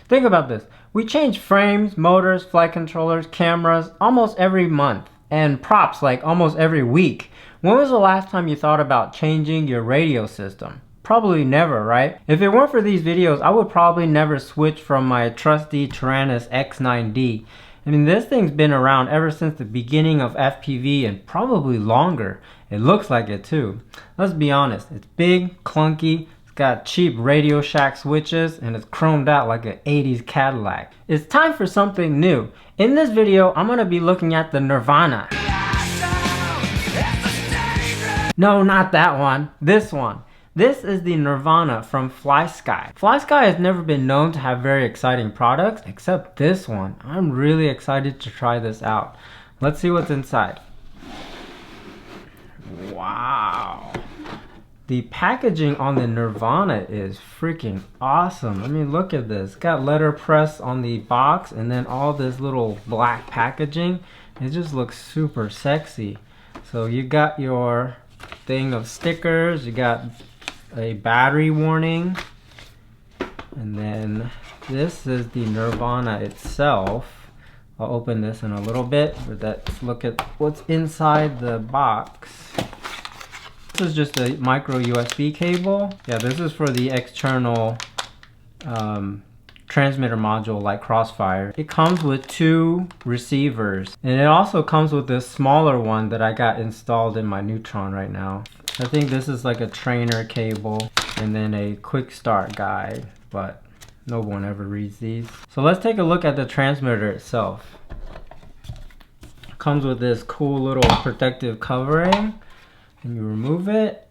Think about this. We change frames, motors, flight controllers, cameras almost every month, and props like almost every week. When was the last time you thought about changing your radio system? Probably never, right? If it weren't for these videos, I would probably never switch from my trusty Taranis X9D. I mean, this thing's been around ever since the beginning of FPV and probably longer. It looks like it too. Let's be honest, it's big, clunky, it's got cheap Radio Shack switches, and it's chromed out like an 80s Cadillac. It's time for something new. In this video, I'm gonna be looking at the Nirvana. No, not that one, this one. This is the Nirvana from Flysky. Flysky has never been known to have very exciting products, except this one. I'm really excited to try this out. Let's see what's inside. Wow. The packaging on the Nirvana is freaking awesome. I mean, look at this. It's got letterpress on the box and then all this little black packaging. It just looks super sexy. So you got your thing of stickers, you got a battery warning, and then this is the Nirvana itself. I'll open this in a little bit, but let's look at what's inside the box. This is just a micro USB cable. Yeah, this is for the external transmitter module like Crossfire. It comes with 2 receivers, and it also comes with this smaller one that I got installed in my Neutron right now. I think this is like a trainer cable and then a quick start guide, but no one ever reads these. So let's take a look at the transmitter itself. It comes with this cool little protective covering, and you remove it.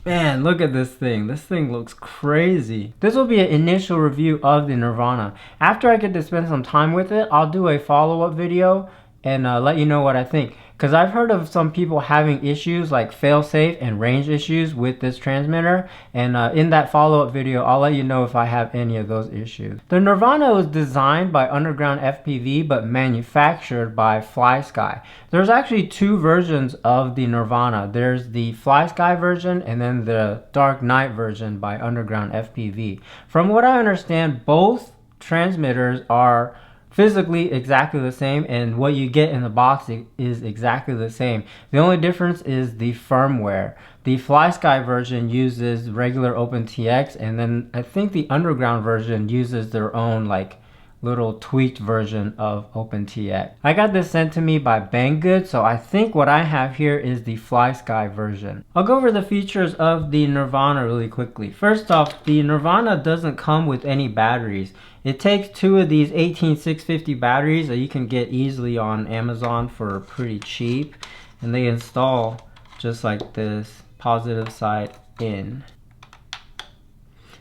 Man, look at this thing. This thing looks crazy. This will be an initial review of the Nirvana. After I get to spend some time with it, I'll do a follow-up video and let you know what I think. Because I've heard of some people having issues like fail-safe and range issues with this transmitter. And in that follow-up video, I'll let you know if I have any of those issues. The Nirvana was designed by UndergroundFPV but manufactured by Flysky. There's actually 2 versions of the Nirvana. There's the Flysky version and then the Dark Knight version by UndergroundFPV. From what I understand, both transmitters are physically exactly the same, and what you get in the box is exactly the same. The only difference is the firmware. The Flysky version uses regular OpenTX, and then I think the Underground version uses their own like little tweaked version of OpenTX. I got this sent to me by Banggood, so I think what I have here is the Flysky version. I'll go over the features of the Nirvana really quickly. First off, the Nirvana doesn't come with any batteries. It takes 2 of these 18650 batteries that you can get easily on Amazon for pretty cheap, and they install just like this, positive side in.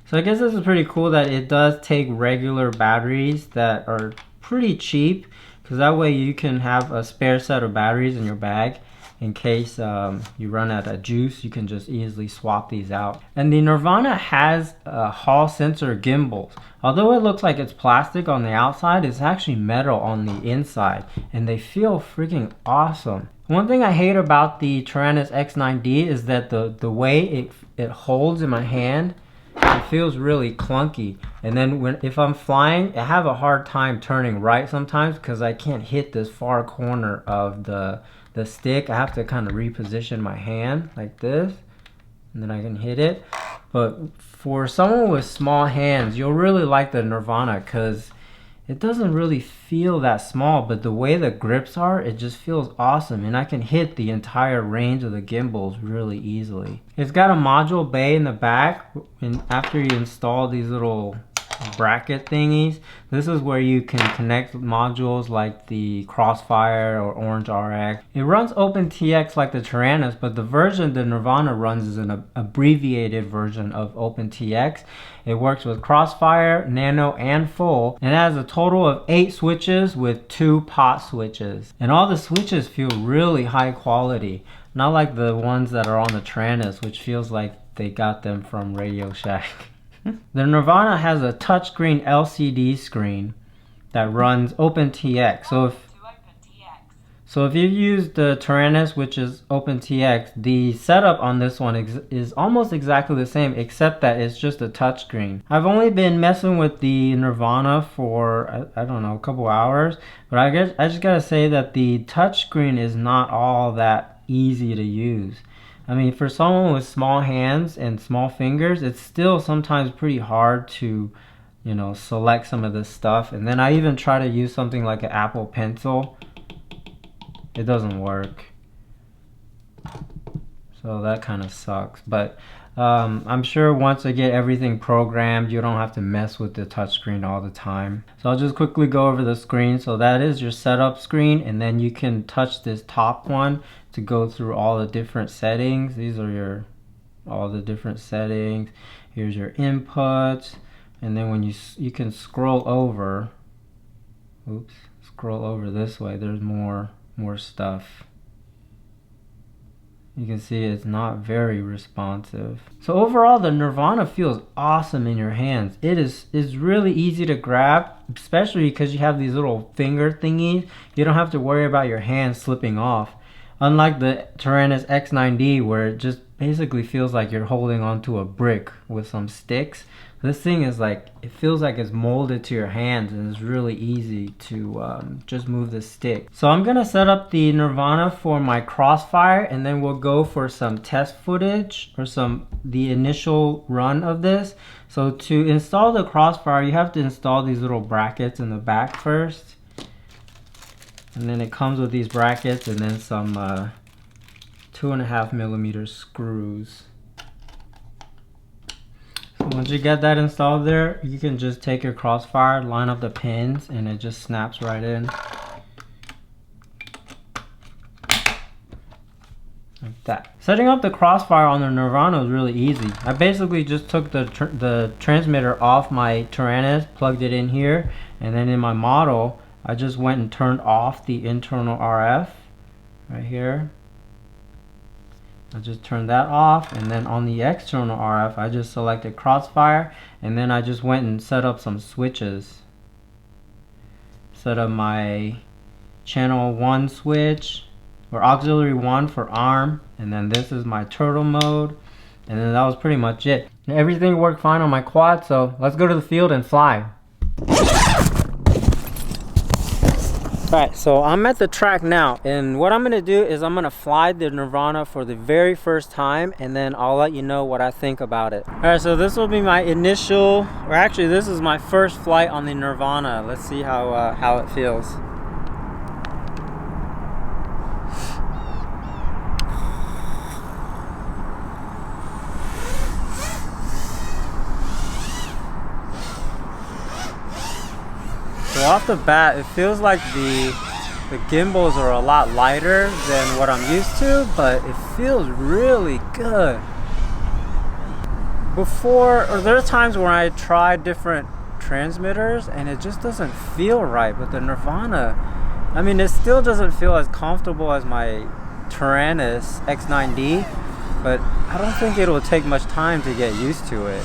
So I guess this is pretty cool that it does take regular batteries that are pretty cheap, because that way you can have a spare set of batteries in your bag in case you run out of juice. You can just easily swap these out. And the Nirvana has Hall sensor gimbals. Although it looks like it's plastic on the outside, it's actually metal on the inside, and they feel freaking awesome. One thing I hate about the Taranis X9D is that the way it holds in my hand, it feels really clunky. And then if I'm flying, I have a hard time turning right sometimes because I can't hit this far corner of the stick. I have to kind of reposition my hand like this, and then I can hit it. But for someone with small hands, you'll really like the Nirvana because it doesn't really feel that small, but the way the grips are, it just feels awesome, and I can hit the entire range of the gimbals really easily. It's got a module bay in the back, and after you install these little bracket thingies, this is where you can connect modules like the Crossfire or Orange RX. It runs OpenTX like the Taranis, but the version the Nirvana runs is an abbreviated version of OpenTX. It works with Crossfire, Nano, and Full, and it has a total of 8 switches with 2 pot switches. And all the switches feel really high quality, not like the ones that are on the Taranis, which feels like they got them from Radio Shack. The Nirvana has a touchscreen LCD screen that runs OpenTX. So if you use the Taranis, which is OpenTX, the setup on this one is almost exactly the same, except that it's just a touchscreen. I've only been messing with the Nirvana for, I don't know, a couple hours, but I just gotta say that the touchscreen is not all that easy to use. I mean, for someone with small hands and small fingers, it's still sometimes pretty hard to, you know, select some of this stuff. And then I even try to use something like an Apple Pencil. It doesn't work, so that kind of sucks. But I'm sure once I get everything programmed, you don't have to mess with the touchscreen all the time. So I'll just quickly go over the screen. So that is your setup screen, and then you can touch this top one to go through all the different settings. These are all the different settings. Here's your inputs, and then when you can scroll over. Oops, scroll over this way. There's more stuff. You can see it's not very responsive. So overall, the Nirvana feels awesome in your hands. It's really easy to grab, especially because you have these little finger thingies. You don't have to worry about your hands slipping off. Unlike the Taranis X9D, where it just basically feels like you're holding onto a brick with some sticks. This thing is like, it feels like it's molded to your hands, and it's really easy to just move the stick. So I'm gonna set up the Nirvana for my Crossfire, and then we'll go for some test footage or the initial run of this. So to install the Crossfire, you have to install these little brackets in the back first. And then it comes with these brackets and then some 2.5mm screws. Once you get that installed there, you can just take your Crossfire, line up the pins, and it just snaps right in. Like that. Setting up the Crossfire on the Nirvana was really easy. I basically just took the transmitter off my Taranis, plugged it in here, and then in my model, I just went and turned off the internal RF right here. I just turned that off, and then on the external RF I just selected Crossfire, and then I just went and set up some switches. Set up my channel 1 switch, or auxiliary 1 for ARM, and then this is my turtle mode, and then that was pretty much it. Everything worked fine on my quad, so let's go to the field and fly. Alright, so I'm at the track now, and what I'm going to do is I'm going to fly the Nirvana for the very first time, and then I'll let you know what I think about it. Alright, so this will be my initial, or actually this is my first flight on the Nirvana. Let's see how it feels. So off the bat, it feels like the gimbals are a lot lighter than what I'm used to, but it feels really good. There are times where I tried different transmitters and it just doesn't feel right, but the Nirvana, I mean, it still doesn't feel as comfortable as my Taranis X9D, but I don't think it'll take much time to get used to it.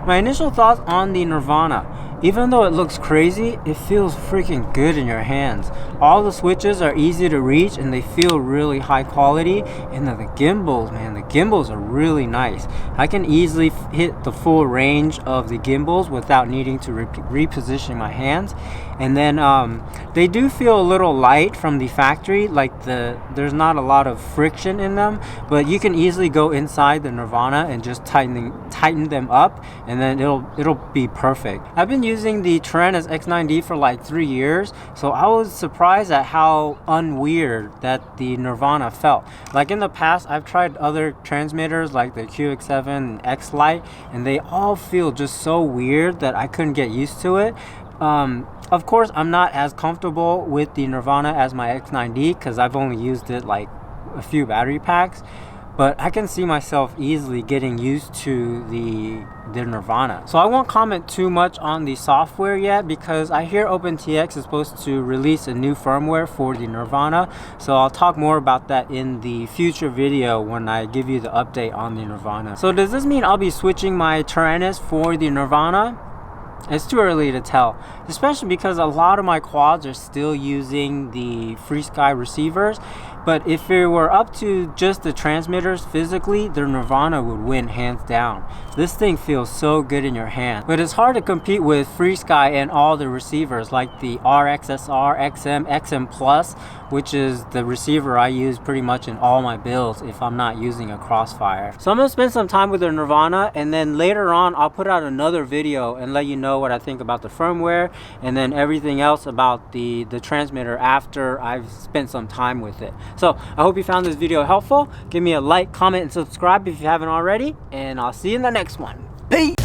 My initial thoughts on the Nirvana. Even though it looks crazy, it feels freaking good in your hands. All the switches are easy to reach and they feel really high quality. And then the gimbals, man, the gimbals are really nice. I can easily hit the full range of the gimbals without needing to reposition my hands. And then they do feel a little light from the factory, like there's not a lot of friction in them, but you can easily go inside the Nirvana and just tighten them up, and then it'll be perfect. I've been using the Taranis X9D for like 3 years, so I was surprised at how unweird that the Nirvana felt. Like in the past, I've tried other transmitters like the QX7 and X Lite, and they all feel just so weird that I couldn't get used to it. Of course, I'm not as comfortable with the Nirvana as my X9D because I've only used it like a few battery packs, but I can see myself easily getting used to the Nirvana. So I won't comment too much on the software yet because I hear OpenTX is supposed to release a new firmware for the Nirvana, so I'll talk more about that in the future video when I give you the update on the Nirvana. So does this mean I'll be switching my Taranis for the Nirvana? It's too early to tell, especially because a lot of my quads are still using the Flysky receivers. But if it were up to just the transmitters physically, the Nirvana would win hands down. This thing feels so good in your hand. But it's hard to compete with Flysky and all the receivers like the RXSR, XM, XM Plus, which is the receiver I use pretty much in all my builds if I'm not using a Crossfire. So I'm gonna spend some time with the Nirvana, and then later on I'll put out another video and let you know what I think about the firmware and then everything else about the transmitter after I've spent some time with it. So I hope you found this video helpful. Give me a like, comment, and subscribe if you haven't already, and I'll see you in the next one. Peace!